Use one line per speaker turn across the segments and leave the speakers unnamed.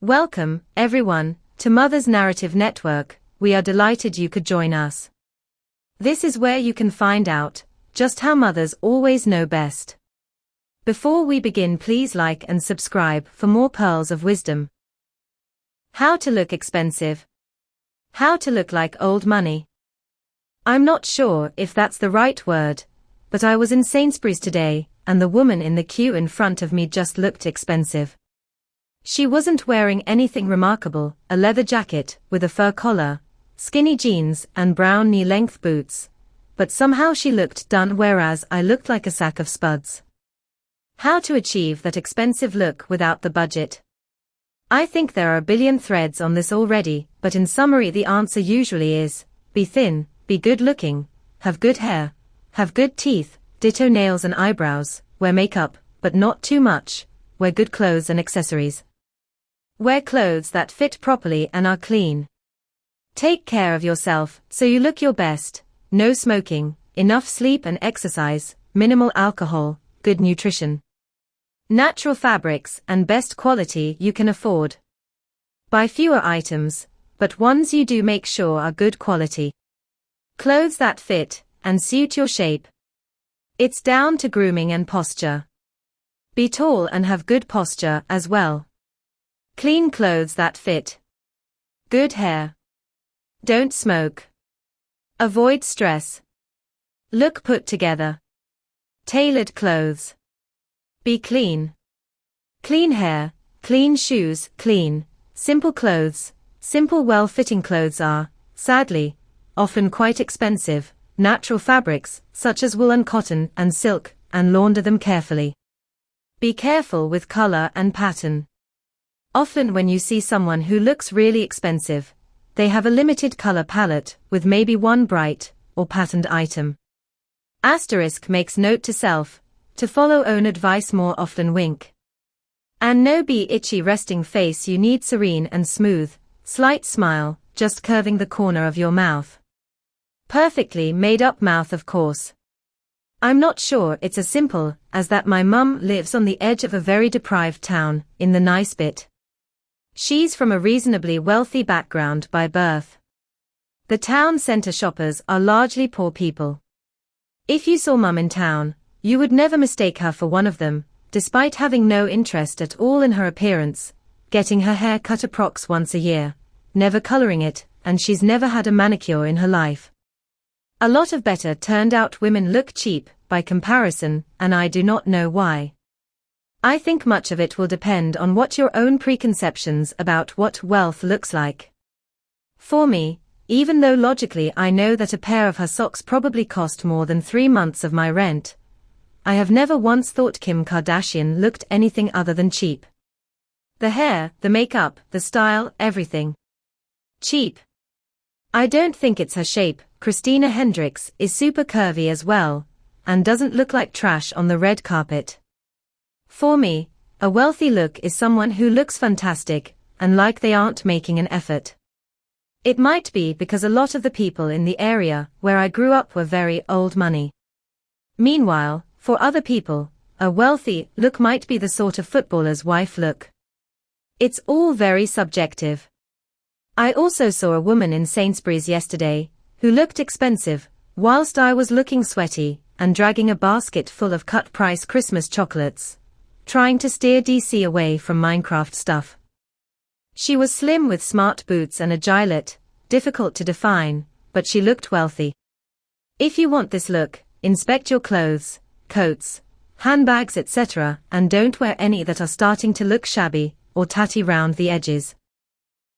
Welcome, everyone, to Mother's Narrative Network. We are delighted you could join us. This is where you can find out just how mothers always know best. Before we begin, please like and subscribe for more pearls of wisdom. How to look expensive. How to look like old money. I'm not sure if that's the right word, but I was in Sainsbury's today, and the woman in the queue in front of me just looked expensive. She wasn't wearing anything remarkable, a leather jacket with a fur collar, skinny jeans and brown knee-length boots, but somehow she looked done, whereas I looked like a sack of spuds. How to achieve that expensive look without the budget? I think there are a billion threads on this already, but in summary the answer usually is, be thin, be good-looking, have good hair, have good teeth, ditto nails and eyebrows, wear makeup, but not too much, wear good clothes and accessories. Wear clothes that fit properly and are clean. Take care of yourself, so you look your best. No smoking, enough sleep and exercise, minimal alcohol, good nutrition. Natural fabrics and best quality you can afford. Buy fewer items, but ones you do make sure are good quality. Clothes that fit and suit your shape. It's down to grooming and posture. Be tall and have good posture as well. Clean clothes that fit. Good hair. Don't smoke. Avoid stress. Look put together. Tailored clothes. Be clean. Clean hair, clean shoes, clean, simple clothes. Simple well-fitting clothes are, sadly, often quite expensive. Natural fabrics, such as wool and cotton and silk, and launder them carefully. Be careful with color and pattern. Often when you see someone who looks really expensive, they have a limited color palette with maybe one bright or patterned item. Asterisk makes note to self, to follow own advice more often wink. And no be itchy resting face, you need serene and smooth, slight smile, just curving the corner of your mouth. Perfectly made up mouth, of course. I'm not sure it's as simple as that. My mum lives on the edge of a very deprived town, in the nice bit. She's from a reasonably wealthy background by birth. The town centre shoppers are largely poor people. If you saw Mum in town, you would never mistake her for one of them, despite having no interest at all in her appearance, getting her hair cut approx once a year, never colouring it, and she's never had a manicure in her life. A lot of better turned out women look cheap, by comparison, and I do not know why. I think much of it will depend on what your own preconceptions about what wealth looks like. For me, even though logically I know that a pair of her socks probably cost more than 3 months of my rent, I have never once thought Kim Kardashian looked anything other than cheap. The hair, the makeup, the style, everything. Cheap. I don't think it's her shape. Christina Hendricks is super curvy as well, and doesn't look like trash on the red carpet. For me, a wealthy look is someone who looks fantastic, and like they aren't making an effort. It might be because a lot of the people in the area where I grew up were very old money. Meanwhile, for other people, a wealthy look might be the sort of footballer's wife look. It's all very subjective. I also saw a woman in Sainsbury's yesterday, who looked expensive, whilst I was looking sweaty, and dragging a basket full of cut-price Christmas chocolates, trying to steer DC away from Minecraft stuff. She was slim with smart boots and a gilet, difficult to define, but she looked wealthy. If you want this look, inspect your clothes, coats, handbags, etc., and don't wear any that are starting to look shabby or tatty round the edges.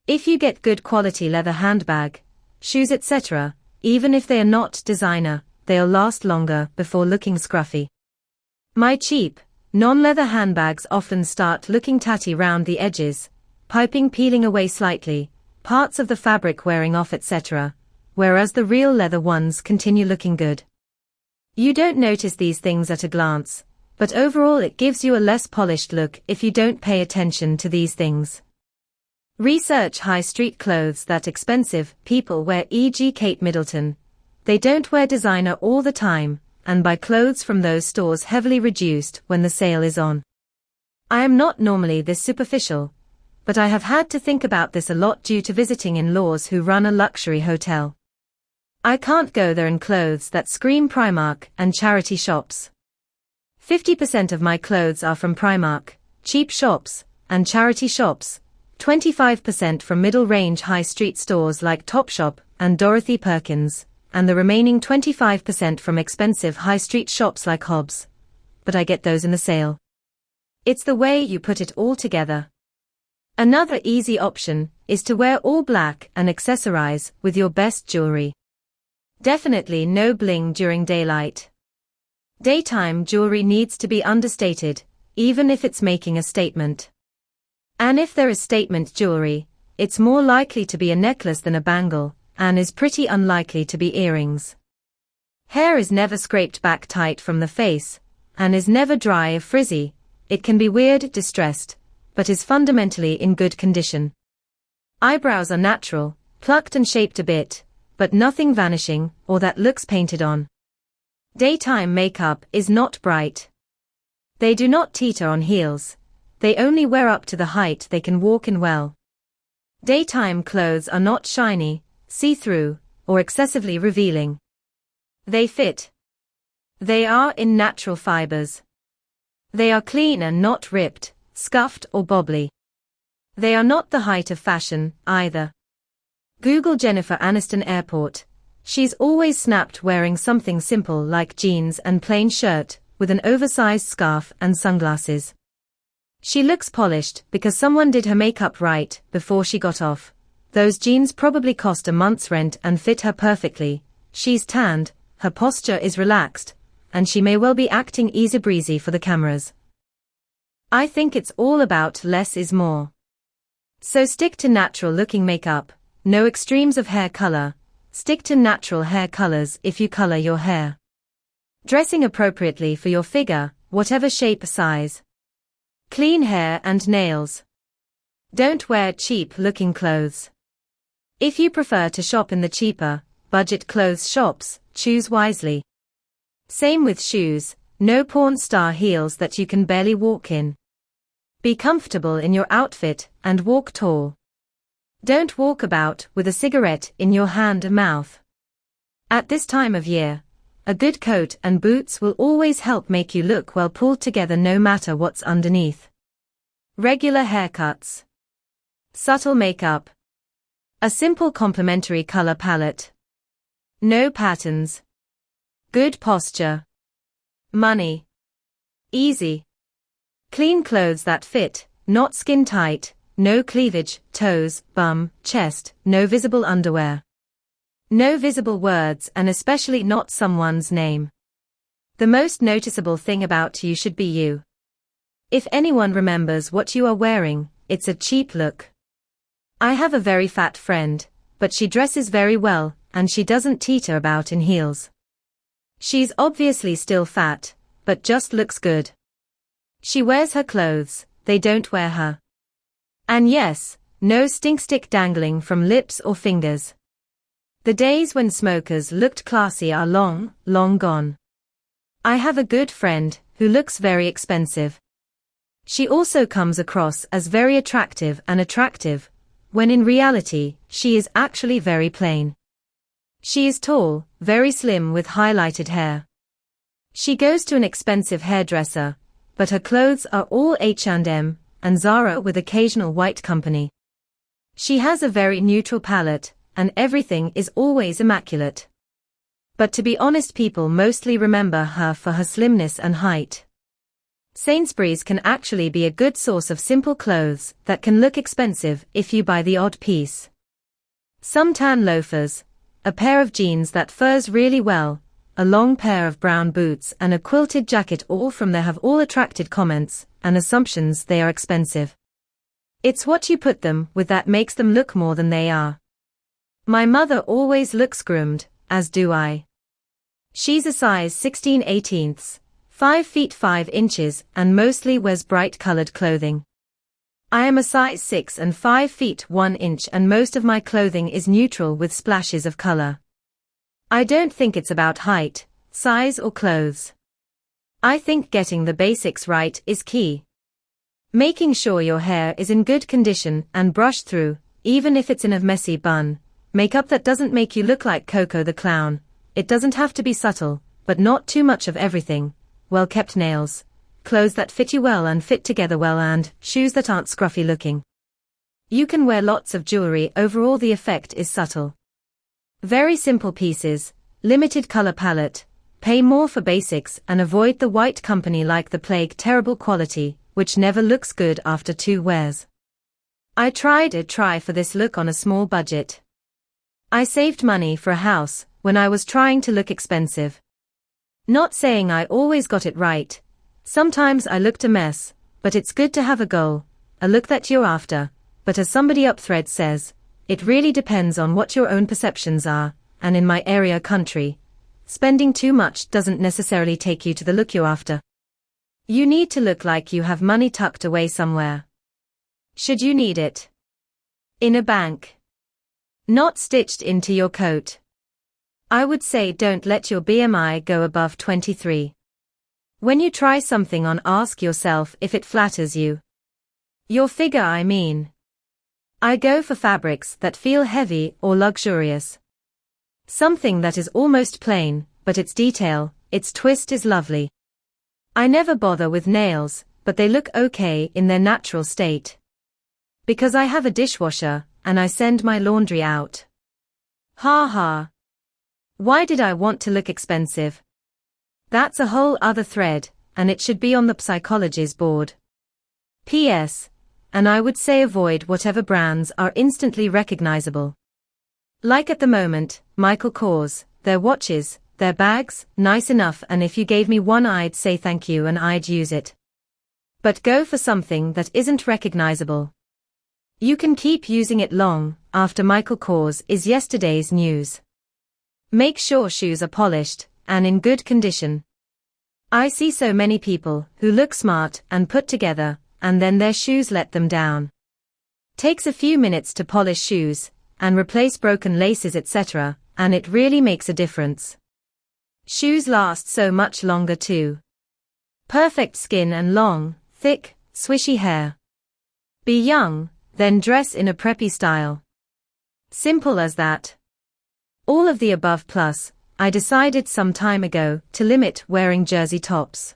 If you get good quality leather handbag, shoes, etc., even if they are not designer, they'll last longer before looking scruffy. My cheap, non-leather handbags often start looking tatty round the edges, piping peeling away slightly, parts of the fabric wearing off, etc., whereas the real leather ones continue looking good. You don't notice these things at a glance, but overall it gives you a less polished look if you don't pay attention to these things. Research high street clothes that expensive people wear, e.g. Kate Middleton. They don't wear designer all the time, and buy clothes from those stores heavily reduced when the sale is on. I am not normally this superficial, but I have had to think about this a lot due to visiting in-laws who run a luxury hotel. I can't go there in clothes that scream Primark and charity shops. 50% of my clothes are from Primark, cheap shops, and charity shops, 25% from middle-range high street stores like Topshop and Dorothy Perkins, and the remaining 25% from expensive high street shops like Hobbs. But I get those in the sale. It's the way you put it all together. Another easy option is to wear all black and accessorize with your best jewelry. Definitely no bling during daylight. Daytime jewelry needs to be understated, even if it's making a statement. And if there is statement jewelry, it's more likely to be a necklace than a bangle, and is pretty unlikely to be earrings. Hair is never scraped back tight from the face, and is never dry or frizzy. It can be weird, distressed, but is fundamentally in good condition. Eyebrows are natural, plucked and shaped a bit, but nothing vanishing or that looks painted on. Daytime makeup is not bright. They do not teeter on heels. They only wear up to the height they can walk in well. Daytime clothes are not shiny, see-through, or excessively revealing. They fit. They are in natural fibers. They are clean and not ripped, scuffed or bobbly. They are not the height of fashion, either. Google Jennifer Aniston Airport. She's always snapped wearing something simple like jeans and plain shirt, with an oversized scarf and sunglasses. She looks polished because someone did her makeup right before she got off. Those jeans probably cost a month's rent and fit her perfectly. She's tanned, her posture is relaxed, and she may well be acting easy breezy for the cameras. I think it's all about less is more. So stick to natural looking makeup, no extremes of hair color. Stick to natural hair colors if you color your hair. Dressing appropriately for your figure, whatever shape or size. Clean hair and nails. Don't wear cheap-looking clothes. If you prefer to shop in the cheaper, budget clothes shops, choose wisely. Same with shoes, no porn star heels that you can barely walk in. Be comfortable in your outfit and walk tall. Don't walk about with a cigarette in your hand or mouth. At this time of year, a good coat and boots will always help make you look well pulled together no matter what's underneath. Regular haircuts. Subtle makeup. A simple complementary color palette. No patterns. Good posture. Money. Easy. Clean clothes that fit, not skin tight. No cleavage, toes, bum, chest, no visible underwear. No visible words and especially not someone's name. The most noticeable thing about you should be you. If anyone remembers what you are wearing, it's a cheap look. I have a very fat friend, but she dresses very well, and she doesn't teeter about in heels. She's obviously still fat, but just looks good. She wears her clothes, they don't wear her. And yes, no stink stick dangling from lips or fingers. The days when smokers looked classy are long, long gone. I have a good friend who looks very expensive. She also comes across as very attractive, when in reality, she is actually very plain. She is tall, very slim with highlighted hair. She goes to an expensive hairdresser, but her clothes are all H&M, and Zara with occasional white company. She has a very neutral palette, and everything is always immaculate. But to be honest, people mostly remember her for her slimness and height. Sainsbury's can actually be a good source of simple clothes that can look expensive if you buy the odd piece. Some tan loafers, a pair of jeans that furs really well, a long pair of brown boots and a quilted jacket, all from there have all attracted comments and assumptions they are expensive. It's what you put them with that makes them look more than they are. My mother always looks groomed, as do I. She's a size 16/18, 5 feet 5 inches and mostly wears bright colored clothing. I am a size 6 and 5 feet 1 inch and most of my clothing is neutral with splashes of color. I don't think it's about height, size or clothes. I think getting the basics right is key. Making sure your hair is in good condition and brushed through, even if it's in a messy bun. Makeup that doesn't make you look like Coco the Clown. It doesn't have to be subtle, but not too much of everything. Well-kept nails. Clothes that fit you well and fit together well, and shoes that aren't scruffy looking. You can wear lots of jewelry, overall the effect is subtle. Very simple pieces, limited color palette, pay more for basics and avoid the white company like the plague terrible quality, which never looks good after 2 wears. I tried a try for this look on a small budget. I saved money for a house when I was trying to look expensive. Not saying I always got it right. Sometimes I looked a mess, but it's good to have a goal, a look that you're after. But as somebody up thread says, it really depends on what your own perceptions are, and in my area country, spending too much doesn't necessarily take you to the look you're after. You need to look like you have money tucked away somewhere. Should you need it? In a bank. Not stitched into your coat. I would say don't let your BMI go above 23. When you try something on, ask yourself if it flatters you. Your figure, I mean. I go for fabrics that feel heavy or luxurious. Something that is almost plain, but its detail, its twist is lovely. I never bother with nails, but they look okay in their natural state. Because I have a dishwasher, and I send my laundry out. Ha ha. Why did I want to look expensive? That's a whole other thread, and it should be on the psychology's board. P.S. And I would say avoid whatever brands are instantly recognizable. Like at the moment, Michael Kors, their watches, their bags, nice enough, and if you gave me one I'd say thank you and I'd use it. But go for something that isn't recognizable. You can keep using it long after Michael Kors is yesterday's news. Make sure shoes are polished and in good condition. I see so many people who look smart and put together, and then their shoes let them down. Takes a few minutes to polish shoes and replace broken laces, etc., and it really makes a difference. Shoes last so much longer too. Perfect skin and long, thick, swishy hair. Be young, then dress in a preppy style. Simple as that. All of the above plus, I decided some time ago to limit wearing jersey tops.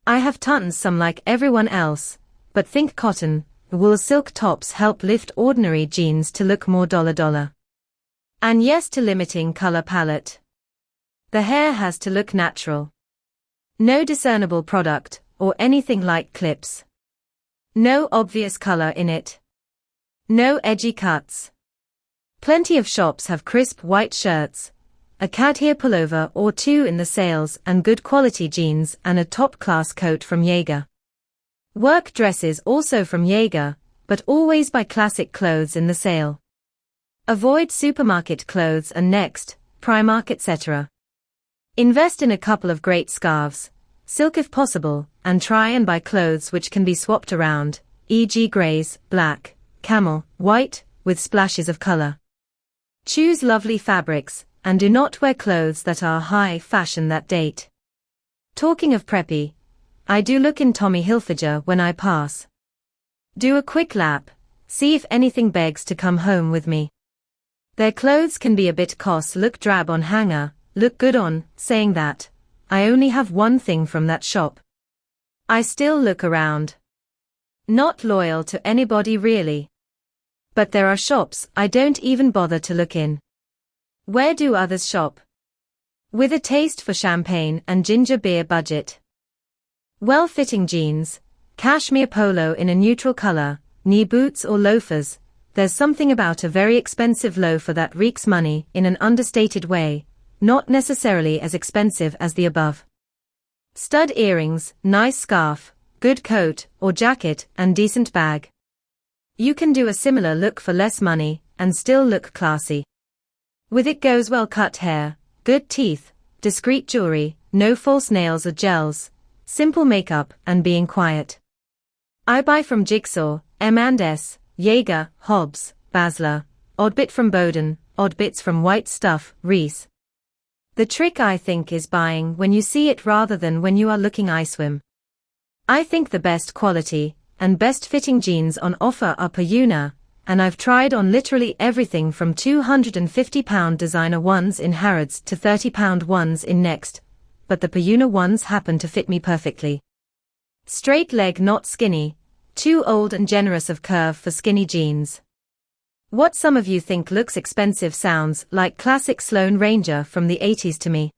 I have tons, some like everyone else, but think cotton, wool, silk tops help lift ordinary jeans to look more $. And yes to limiting color palette. The hair has to look natural. No discernible product, or anything like clips. No obvious color in it. No edgy cuts. Plenty of shops have crisp white shirts, a cat hair pullover or 2 in the sales, and good quality jeans and a top-class coat from Jaeger. Work dresses also from Jaeger, but always buy classic clothes in the sale. Avoid supermarket clothes and Next, Primark, etc. Invest in a couple of great scarves, silk if possible, and try and buy clothes which can be swapped around, e.g. greys, black, camel, white, with splashes of color. Choose lovely fabrics, and do not wear clothes that are high fashion that date. Talking of preppy, I do look in Tommy Hilfiger when I pass. Do a quick lap, see if anything begs to come home with me. Their clothes can be a bit coss, look drab on hanger, look good on. Saying that, I only have one thing from that shop. I still look around. Not loyal to anybody really. But there are shops I don't even bother to look in. Where do others shop? With a taste for champagne and ginger beer budget. Well-fitting jeans, cashmere polo in a neutral color, knee boots or loafers. There's something about a very expensive loafer that reeks money in an understated way, not necessarily as expensive as the above. Stud earrings, nice scarf, good coat or jacket and decent bag. You can do a similar look for less money and still look classy. With it goes well-cut hair, good teeth, discreet jewelry, no false nails or gels, simple makeup and being quiet. I buy from Jigsaw, M&S, Jaeger, Hobbs, Basler, odd bit from Boden, odd bits from White Stuff, Reese. The trick I think is buying when you see it rather than when you are looking. I swim. I think the best quality, and best fitting jeans on offer are per unit, and I've tried on literally everything from £250 designer ones in Harrods to £30 ones in Next, but the per unit ones happen to fit me perfectly. Straight leg, not skinny, too old and generous of curve for skinny jeans. What some of you think looks expensive sounds like classic Sloane Ranger from the 80s to me.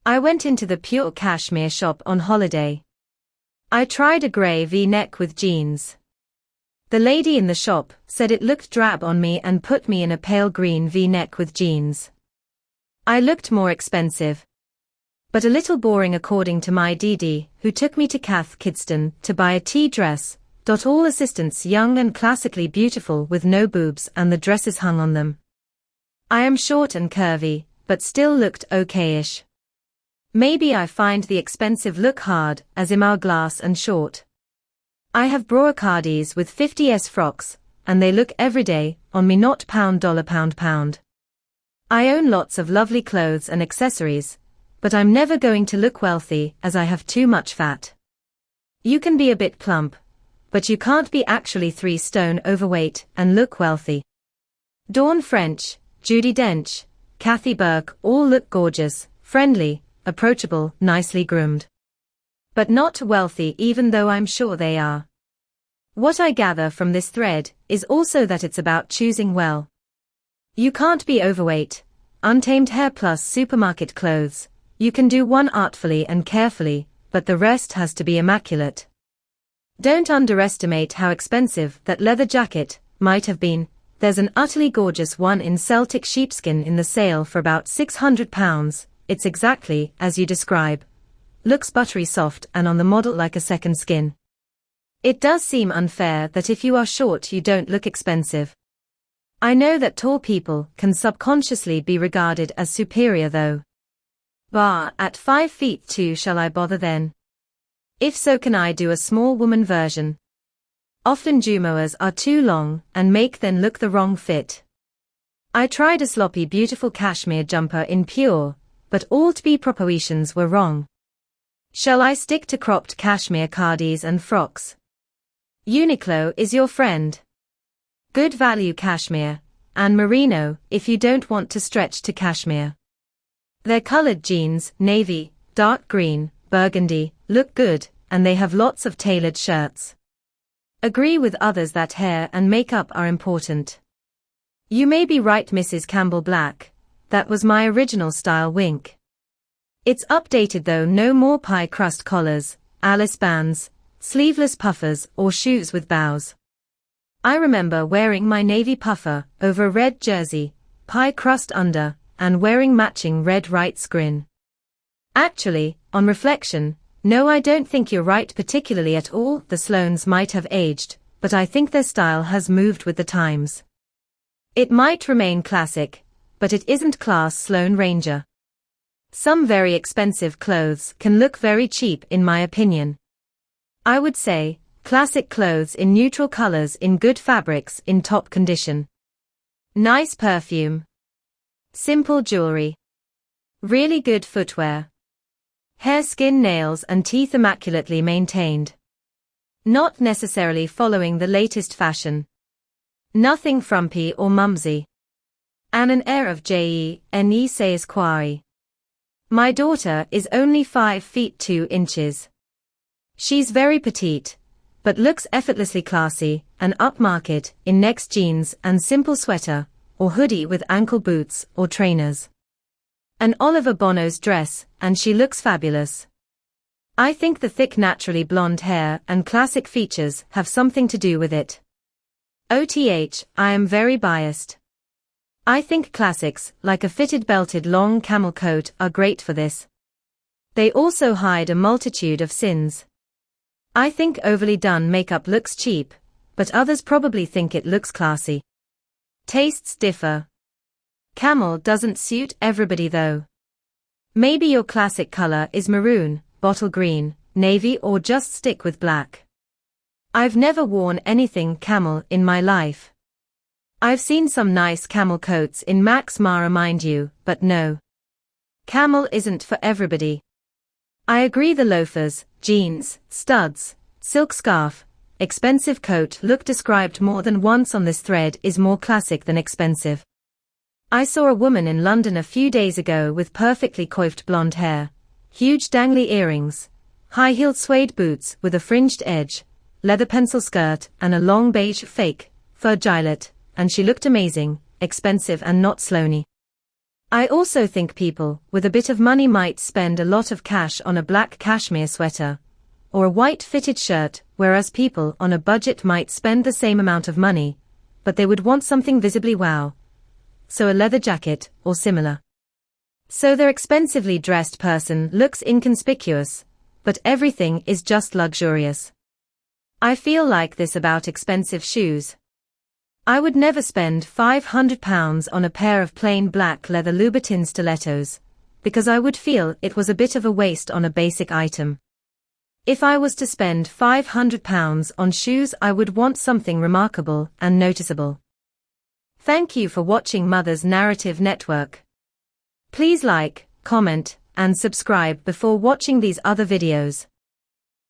I went into the pure cashmere shop on holiday. I tried a grey V-neck with jeans. The lady in the shop said it looked drab on me and put me in a pale green V-neck with jeans. I looked more expensive, but a little boring according to my DD, who took me to Cath Kidston to buy a tea dress. All assistants young and classically beautiful with no boobs and the dresses hung on them. I am short and curvy, but still looked okay-ish. Maybe I find the expensive look hard, as I'm hourglass and short. I have brocades with 50s frocks, and they look everyday on me, not pound dollar pound. I own lots of lovely clothes and accessories, but I'm never going to look wealthy as I have too much fat. You can be a bit plump, but you can't be actually 3 stone overweight and look wealthy. Dawn French, Judi Dench, Kathy Burke all look gorgeous, friendly, approachable, nicely groomed. But not wealthy, even though I'm sure they are. What I gather from this thread is also that it's about choosing well. You can't be overweight, untamed hair plus supermarket clothes. You can do one artfully and carefully, but the rest has to be immaculate. Don't underestimate how expensive that leather jacket might have been. There's an utterly gorgeous one in Celtic sheepskin in the sale for about £600. It's exactly as you describe. Looks buttery soft and on the model like a second skin. It does seem unfair that if you are short you don't look expensive. I know that tall people can subconsciously be regarded as superior though. At 5 feet 2 shall I bother then? If so, can I do a small woman version? Often jumeauers are too long and make then look the wrong fit. I tried a sloppy beautiful cashmere jumper in pure, but all to be proportions were wrong. Shall I stick to cropped cashmere cardis and frocks? Uniqlo is your friend. Good value cashmere, and merino if you don't want to stretch to cashmere. Their colored jeans, navy, dark green, burgundy, look good, and they have lots of tailored shirts. Agree with others that hair and makeup are important. You may be right, Mrs. Campbell Black. That was my original style, wink. It's updated though, no more pie crust collars, Alice bands, sleeveless puffers or shoes with bows. I remember wearing my navy puffer over a red jersey, pie crust under, and wearing matching red right scrin. Actually, on reflection, no, I don't think you're right particularly at all. The Sloanes might have aged, but I think their style has moved with the times. It might remain classic, but it isn't class Sloane Ranger. Some very expensive clothes can look very cheap in my opinion. I would say, classic clothes in neutral colors in good fabrics in top condition. Nice perfume. Simple jewelry. Really good footwear. Hair, skin, nails and teeth immaculately maintained. Not necessarily following the latest fashion. Nothing frumpy or mumsy. And an air of je-ne sais quoi. My daughter is only 5 feet 2 inches. She's very petite, but looks effortlessly classy and upmarket in Next jeans and simple sweater, or hoodie with ankle boots or trainers. An Oliver Bono's dress, and she looks fabulous. I think the thick naturally blonde hair and classic features have something to do with it. I am very biased. I think classics, like a fitted belted long camel coat, are great for this. They also hide a multitude of sins. I think overly done makeup looks cheap, but others probably think it looks classy. Tastes differ. Camel doesn't suit everybody though. Maybe your classic color is maroon, bottle green, navy, or just stick with black. I've never worn anything camel in my life. I've seen some nice camel coats in Max Mara, mind you, but no. Camel isn't for everybody. I agree, the loafers, jeans, studs, silk scarf, expensive coat look described more than once on this thread is more classic than expensive. I saw a woman in London a few days ago with perfectly coiffed blonde hair, huge dangly earrings, high-heeled suede boots with a fringed edge, leather pencil skirt and a long beige fake fur gilet, and she looked amazing, expensive and not slony. I also think people with a bit of money might spend a lot of cash on a black cashmere sweater or a white fitted shirt, whereas people on a budget might spend the same amount of money, but they would want something visibly wow. So a leather jacket or similar. So their expensively dressed person looks inconspicuous, but everything is just luxurious. I feel like this about expensive shoes. I would never spend £500 on a pair of plain black leather Louboutin stilettos, because I would feel it was a bit of a waste on a basic item. If I was to spend £500 on shoes, I would want something remarkable and noticeable. Thank you for watching Mother's Narrative Network. Please like, comment, and subscribe before watching these other videos.